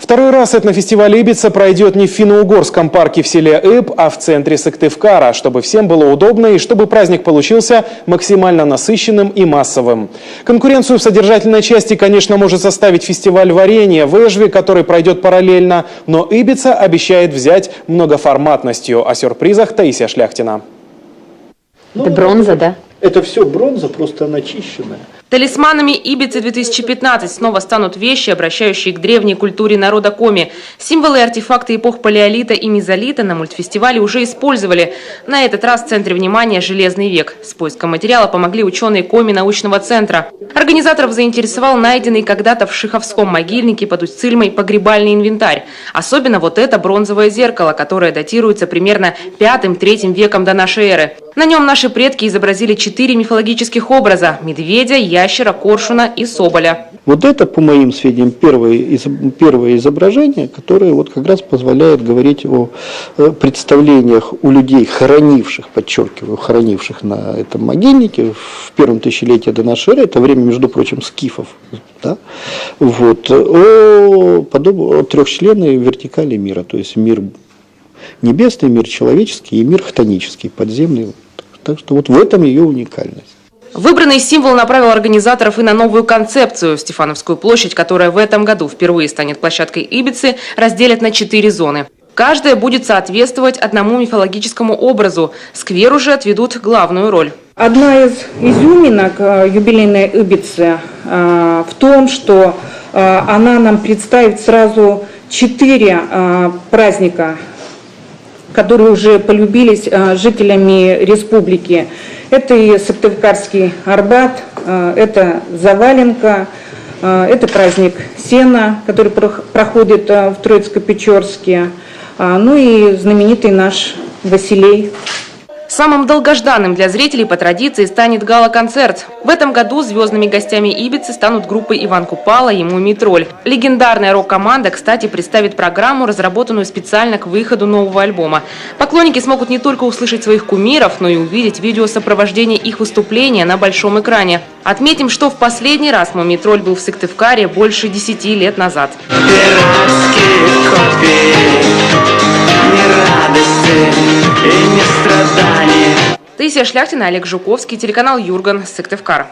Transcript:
Второй раз этнофестиваль Ибица пройдет не в финно-угорском парке в селе Иб, а в центре Сыктывкара, чтобы всем было удобно и чтобы праздник получился максимально насыщенным и массовым. Конкуренцию в содержательной части, конечно, может составить фестиваль варенья в Эжве, который пройдет параллельно, но Ибица обещает взять многоформатностью. О сюрпризах Таисия Шляхтина. Это бронза, да? Это все бронза, просто начищенная. Талисманами Ибицы 2015 снова станут вещи, обращающие к древней культуре народа Коми. Символы и артефакты эпох палеолита и мезолита на мультфестивале уже использовали. На этот раз в центре внимания Железный век. С поиском материала помогли ученые Коми научного центра. Организаторов заинтересовал найденный когда-то в Шиховском могильнике под Усть-Цильмой погребальный инвентарь. Особенно вот это бронзовое зеркало, которое датируется примерно 5-3 веком до нашей эры. На нем наши предки изобразили 4 мифологических образа – медведя, ящера, коршуна и соболя. Вот это, по моим сведениям, первое изображение, которое вот как раз позволяет говорить о представлениях у людей, хоронивших, подчеркиваю, хоронивших на этом могильнике в первом тысячелетии до нашей эры, это время, между прочим, скифов, да? Вот, о трехчленной вертикали мира, то есть мир небесный, мир человеческий и мир хтонический, подземный. Так что вот в этом ее уникальность. Выбранный символ направил организаторов и на новую концепцию. Стефановскую площадь, которая в этом году впервые станет площадкой Ибицы, разделят на 4 зоны. Каждая будет соответствовать одному мифологическому образу. Скверу же отведут главную роль. Одна из изюминок юбилейной Ибицы в том, что она нам представит сразу 4 праздника, которые уже полюбились жителями республики. Это и Сыктывкарский Арбат, это Заваленка, это праздник Сена, который проходит в Троицко-Печорске, ну и знаменитый наш Василей. Самым долгожданным для зрителей по традиции станет гала-концерт. В этом году звездными гостями Ибицы станут группы Иван Купала и Мумий Тролль. Легендарная рок-команда, кстати, представит программу, разработанную специально к выходу нового альбома. Поклонники смогут не только услышать своих кумиров, но и увидеть видео сопровождения их выступления на большом экране. Отметим, что в последний раз Мумий Тролль был в Сыктывкаре больше 10 лет назад. Таисия Шляхтина, Олег Жуковский, телеканал Юрган, Сыктывкар.